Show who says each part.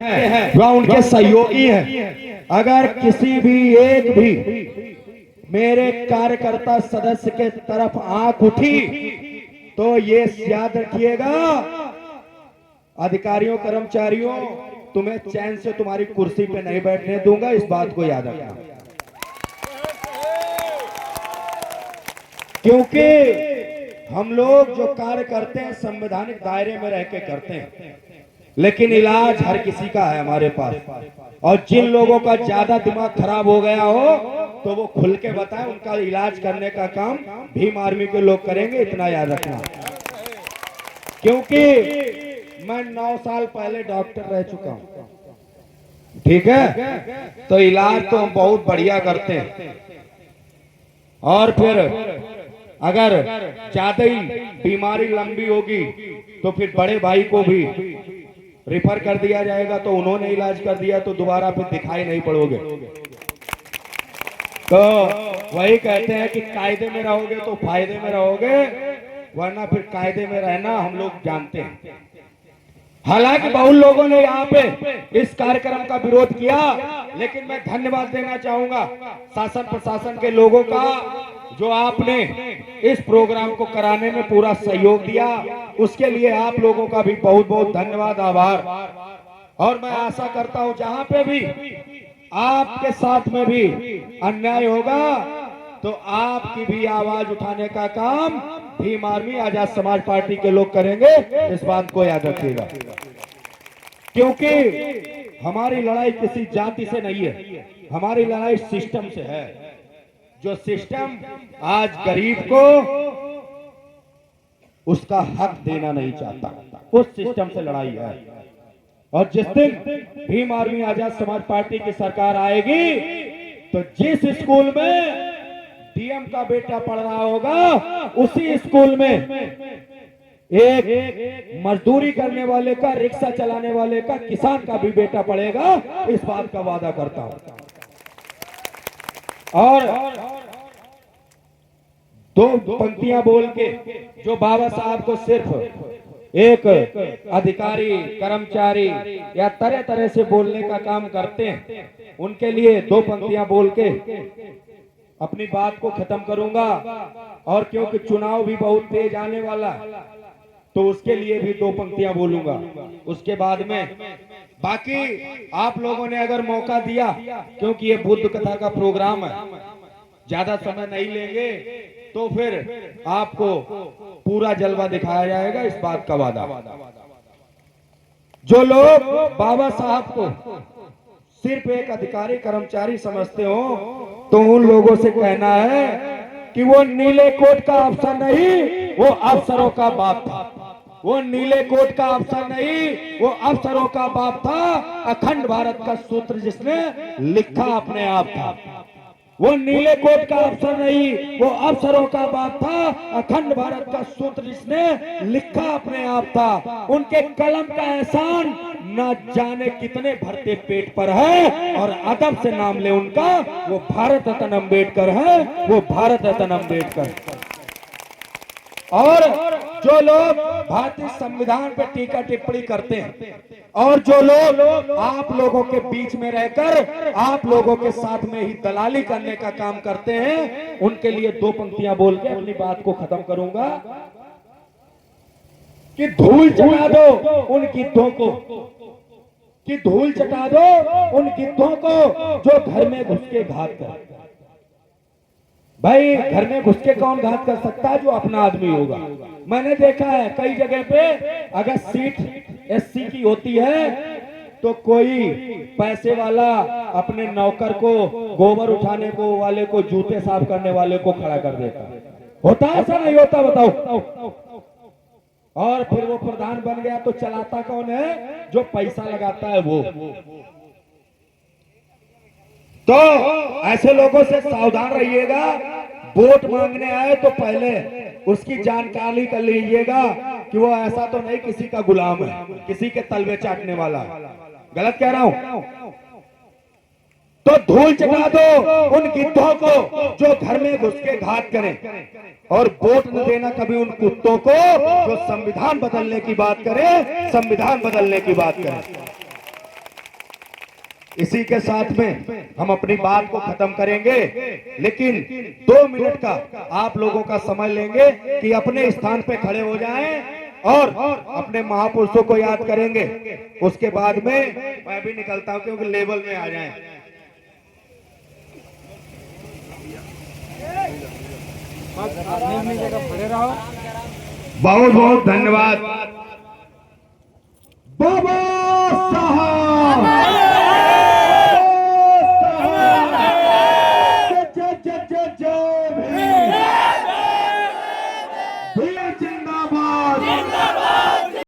Speaker 1: वह उनके सहयोगी हैं। अगर किसी भी एक भी मेरे कार्यकर्ता सदस्य के तरफ आंख उठी तो ये याद रखिएगा, अधिकारियों कर्मचारियों, तुम्हें चैन से तुम्हारी कुर्सी पे नहीं बैठने दूंगा। इस बात को याद रखना, क्योंकि हम लोग जो कार्य करते हैं संवैधानिक दायरे में रह के करते हैं, लेकिन इलाज हर किसी का है हमारे पास। और जिन लोगों का ज्यादा दिमाग खराब हो गया हो तो वो खुल के बताएं, उनका इलाज करने का काम भीम आर्मी के लोग करेंगे, इतना याद रखना। क्योंकि मैं 9 साल पहले डॉक्टर रह चुका हूं, ठीक है, तो इलाज तो हम बहुत बढ़िया करते हैं। और फिर अगर ज्यादा ही बीमारी लंबी होगी तो फिर बड़े भाई को भी रिफर कर दिया जाएगा, तो उन्होंने इलाज कर दिया तो दोबारा फिर दिखाई नहीं पड़ोगे। तो वही कहते हैं कि कायदे में रहोगे तो फायदे में रहोगे, वरना फिर कायदे में रहना हम लोग जानते हैं। हालांकि बहुत लोगों ने यहाँ पे इस कार्यक्रम का विरोध किया, लेकिन मैं धन्यवाद देना चाहूंगा शासन प्रशासन के लोगों का, जो आपने इस प्रोग्राम को कराने में पूरा सहयोग दिया। उसके लिए आप लोगों का भी बहुत बहुत धन्यवाद, आभार। और मैं आशा करता हूं जहां पे भी आपके साथ में भी अन्याय होगा तो आपकी भी आवाज उठाने का काम भीम आर्मी आजाद समाज पार्टी के लोग करेंगे, इस बात को याद रखिएगा। क्योंकि हमारी लड़ाई किसी जाति से नहीं है, हमारी लड़ाई सिस्टम से है। जो सिस्टम आज गरीब को उसका हक देना नहीं चाहता, उस सिस्टम से लड़ाई है। और जिस दिन भीम आर्मी आजाद समाज पार्टी की सरकार आएगी तो जिस स्कूल में डीएम का बेटा पढ़ रहा होगा, उसी स्कूल में एक मजदूरी करने वाले का, रिक्शा चलाने वाले का, किसान का भी बेटा पढ़ेगा, इस बात का वादा करता हूं। और दो पंक्तियां बोल के जो बाबा साहब को सिर्फ एक अधिकारी कर्मचारी या तरह तरह से बोलने का काम करते हैं, उनके लिए 2 पंक्तियां बोल के अपनी बात को खत्म करूंगा। और क्योंकि चुनाव भी बहुत तेज आने वाला, तो उसके लिए भी 2 पंक्तियां बोलूंगा। उसके बाद में बाकी आप लोगों ने अगर मौका दिया, क्योंकि ये बुद्ध कथा का प्रोग्राम है, ज्यादा समय नहीं लेंगे, तो फिर आपको पूरा जलवा दिखाया जाएगा, इस बात का वादा। जो लोग बाबा साहब को सिर्फ एक अधिकारी कर्मचारी समझते हो, तो उन लोगों से कहना है कि वो नीले कोट का अफसर नहीं, वो अफसरों का बाप था। वो नीले कोट का अफसर नहीं, वो अफसरों का बाप था। अखंड भारत का सूत्र जिसने लिखा अपने आप था। वो नीले कोट का अफसर नहीं, वो अफसरों का बाप था। अखंड भारत का सूत्र जिसने लिखा अपने आप था। उनके कलम का एहसान न जाने कितने भरते पेट पर है, और अदब से नाम ले उनका, वो भारत रत्न अम्बेडकर है, वो भारत रत्न अम्बेडकर। और जो लोग भारतीय संविधान पर टीका टिप्पणी करते हैं, और जो लोग आप लोगों के बीच में रहकर आप लोगों के साथ में ही दलाली करने का काम करते हैं, उनके लिए 2 पंक्तियां बोल के अपनी बात को खत्म करूंगा कि धूल चटा दो उन गिद्धों को, कि धूल चटा दो उन गिद्धों को जो घर में घुस के घात कर। भाई, घर में घुस के कौन घात कर सकता है? जो अपना आदमी होगा। मैंने देखा है कई जगह पे, अगर सीट एससी की होती है तो कोई पैसे वाला अपने नौकर को, गोबर उठाने को वाले को, जूते साफ करने वाले को खड़ा कर देता है। होता है ऐसा? नहीं होता? बताओ। और फिर वो प्रधान बन गया तो चलाता कौन है? जो पैसा लगाता है वो। तो ऐसे लोगों से सावधान रहिएगा। वोट मांगने आए तो पहले उसकी जानकारी कर लीजिएगा कि वो ऐसा तो नहीं किसी का गुलाम है, किसी के तलवे चाटने वाला। गलत कह रहा हूं? तो धूल चटा दो उन गिद्धों को जो घर में घुस के घात करें, और वोट न देना कभी उन कुत्तों को जो संविधान बदलने की बात करें, संविधान बदलने की बात करें। इसी के साथ में हम अपनी बात को खत्म करेंगे, लेकिन 2 मिनट का आप लोगों का समय लेंगे कि अपने स्थान पे खड़े हो जाएं और अपने महापुरुषों को याद करेंगे। उसके बाद में मैं भी निकलता हूं क्योंकि लेवल में आ जाएं। बहुत बहुत धन्यवाद। बाबा